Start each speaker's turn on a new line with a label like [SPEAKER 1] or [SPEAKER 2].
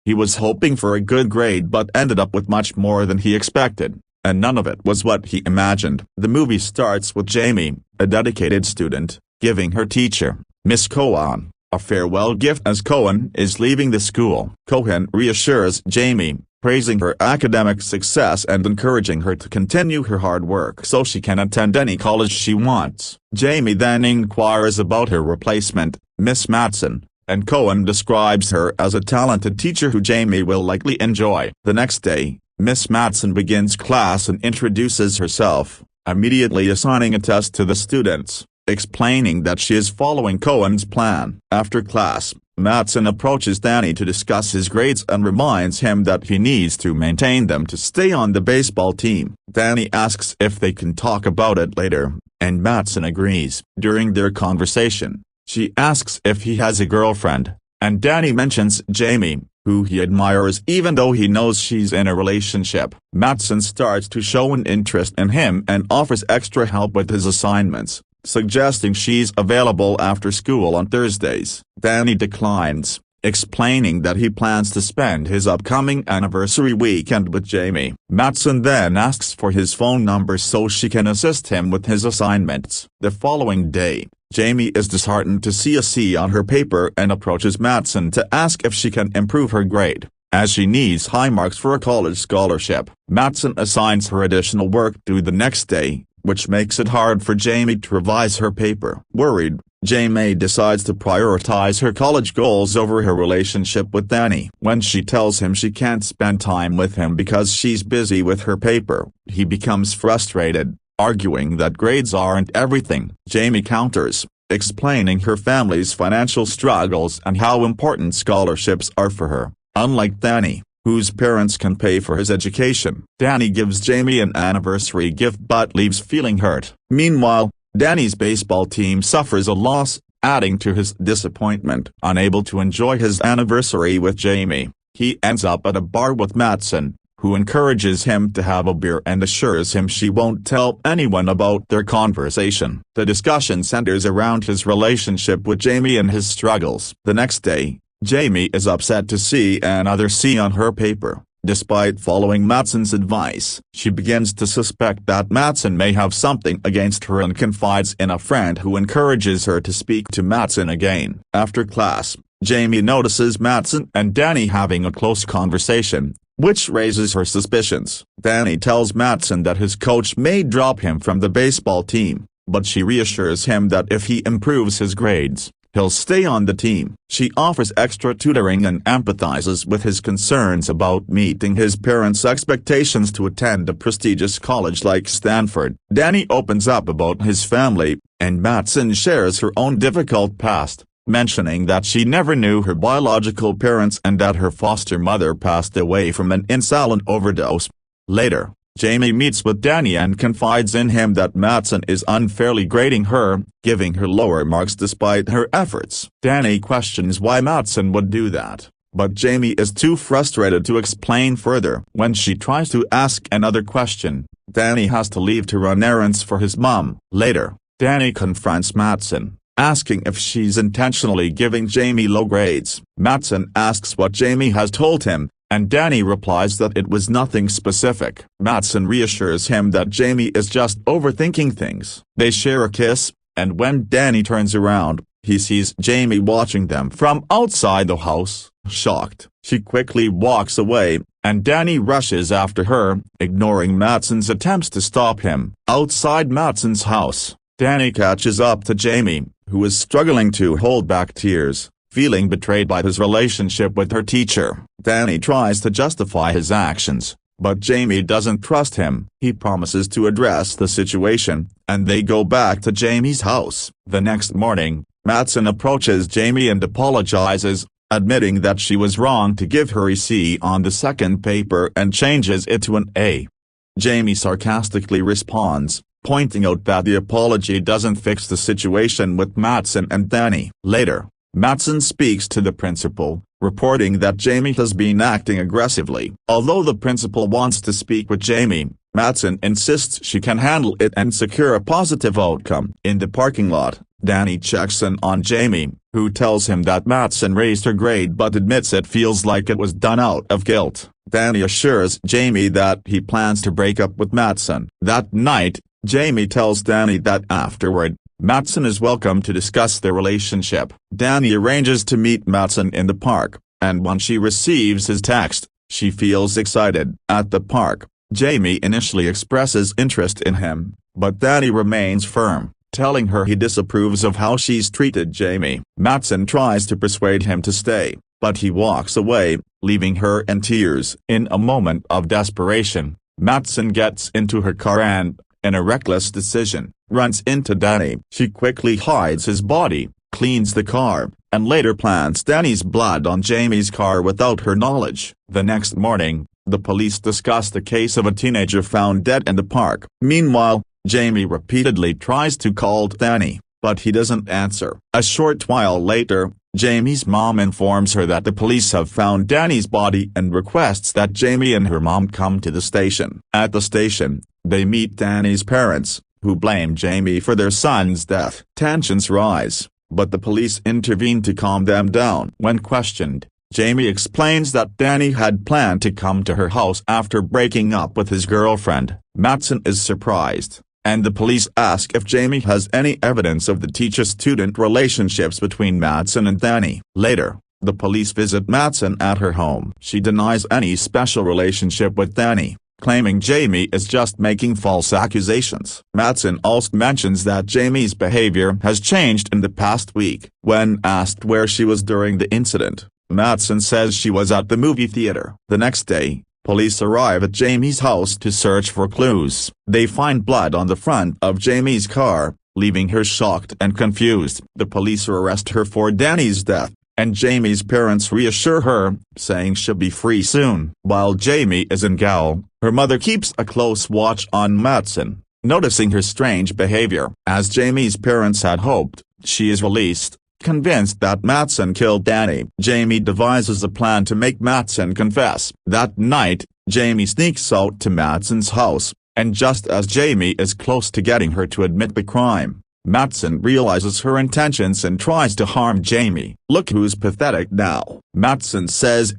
[SPEAKER 1] He was hoping for a good grade but ended up with much more than he expected, and none of it was what he imagined. The movie starts with Jamie, a dedicated student, giving her teacher, Miss Cohen, a farewell gift as Cohen is leaving the school. Cohen reassures Jamie, praising her academic success and encouraging her to continue her hard work so she can attend any college she wants. Jamie then inquires about her replacement, Miss Matson, and Cohen describes her as a talented teacher who Jamie will likely enjoy. The next day, Miss Matson begins class and introduces herself, immediately assigning a test to the students, explaining that she is following Cohen's plan. After class, Matson approaches Danny to discuss his grades and reminds him that he needs to maintain them to stay on the baseball team. Danny asks if they can talk about it later, and Matson agrees. During their conversation, she asks if he has a girlfriend, and Danny mentions Jamie, who he admires even though he knows she's in a relationship. Matson starts to show an interest in him and offers extra help with his assignments, suggesting she's available after school on Thursdays. Danny declines, explaining that he plans to spend his upcoming anniversary weekend with Jamie. Matson then asks for his phone number so she can assist him with his assignments. The following day, Jamie is disheartened to see a C on her paper and approaches Matson to ask if she can improve her grade, as she needs high marks for a college scholarship. Matson assigns her additional work due the next day, which makes it hard for Jamie to revise her paper. Worried, Jamie decides to prioritize her college goals over her relationship with Danny. When she tells him she can't spend time with him because she's busy with her paper, he becomes frustrated, arguing that grades aren't everything. Jamie counters, explaining her family's financial struggles and how important scholarships are for her, unlike Danny, whose parents can pay for his education. Danny gives Jamie an anniversary gift but leaves feeling hurt. Meanwhile, Danny's baseball team suffers a loss, adding to his disappointment. Unable to enjoy his anniversary with Jamie, he ends up at a bar with Matson, who encourages him to have a beer and assures him she won't tell anyone about their conversation. The discussion centers around his relationship with Jamie and his struggles. The next day, Jamie is upset to see another C on her paper. Despite following Matson's advice, she begins to suspect that Matson may have something against her and confides in a friend who encourages her to speak to Matson again. After class, Jamie notices Matson and Danny having a close conversation, which raises her suspicions. Danny tells Matson that his coach may drop him from the baseball team, but she reassures him that if he improves his grades, he'll stay on the team. She offers extra tutoring and empathizes with his concerns about meeting his parents' expectations to attend a prestigious college like Stanford. Danny opens up about his family, and Matson shares her own difficult past, mentioning that she never knew her biological parents and that her foster mother passed away from an insulin overdose. Later, Jamie meets with Danny and confides in him that Matson is unfairly grading her, giving her lower marks despite her efforts. Danny questions why Matson would do that, but Jamie is too frustrated to explain further. When she tries to ask another question, Danny has to leave to run errands for his mom. Later, Danny confronts Matson, asking if she's intentionally giving Jamie low grades. Matson asks what Jamie has told him, and Danny replies that it was nothing specific. Matson reassures him that Jamie is just overthinking things. They share a kiss, and when Danny turns around, he sees Jamie watching them from outside the house. Shocked, she quickly walks away, and Danny rushes after her, ignoring Matson's attempts to stop him. Outside Matson's house, Danny catches up to Jamie, who is struggling to hold back tears, feeling betrayed by his relationship with her teacher. Danny tries to justify his actions, but Jamie doesn't trust him. He promises to address the situation, and they go back to Jamie's house. The next morning, Matson approaches Jamie and apologizes, admitting that she was wrong to give her a C on the second paper and changes it to an A. Jamie sarcastically responds, pointing out that the apology doesn't fix the situation with Matson and Danny. Later, Matson speaks to the principal, reporting that Jamie has been acting aggressively. Although the principal wants to speak with Jamie, Matson insists she can handle it and secure a positive outcome. In the parking lot, Danny checks in on Jamie, who tells him that Mattson raised her grade but admits it feels like it was done out of guilt. Danny assures Jamie that he plans to break up with Mattson. That night, Jamie tells Danny that afterward, Mattson is welcome to discuss their relationship. Danny arranges to meet Mattson in the park, and when she receives his text, she feels excited. At the park, Jamie initially expresses interest in him, but Danny remains firm, telling her he disapproves of how she's treated Jamie. Mattson tries to persuade him to stay, but he walks away, leaving her in tears. In a moment of desperation, Mattson gets into her car and, in a reckless decision, runs into Danny. She quickly hides his body, cleans the car, and later plants Danny's blood on Jamie's car without her knowledge. The next morning, the police discuss the case of a teenager found dead in the park. Meanwhile, Jamie repeatedly tries to call Danny, but he doesn't answer. A short while later, Jamie's mom informs her that the police have found Danny's body and requests that Jamie and her mom come to the station. At the station, they meet Danny's parents, who blame Jamie for their son's death. Tensions rise, but the police intervene to calm them down. When questioned, Jamie explains that Danny had planned to come to her house after breaking up with his girlfriend. Mattson is surprised, and the police ask if Jamie has any evidence of the teacher-student relationships between Mattson and Danny. Later, the police visit Mattson at her home. She denies any special relationship with Danny, claiming Jamie is just making false accusations. Mattson also mentions that Jamie's behavior has changed in the past week. When asked where she was during the incident, Mattson says she was at the movie theater. The next day, police arrive at Jamie's house to search for clues. They find blood on the front of Jamie's car, leaving her shocked and confused. The police arrest her for Danny's death, and Jamie's parents reassure her, saying she'll be free soon. While Jamie is in gaol, her mother keeps a close watch on Mattson, noticing her strange behavior. As Jamie's parents had hoped, she is released, convinced that Mattson killed Danny. Jamie devises a plan to make Mattson confess. That night, Jamie sneaks out to Mattson's house, and just as Jamie is close to getting her to admit the crime, Mattson realizes her intentions and tries to harm Jamie. "Look who's pathetic now," Mattson says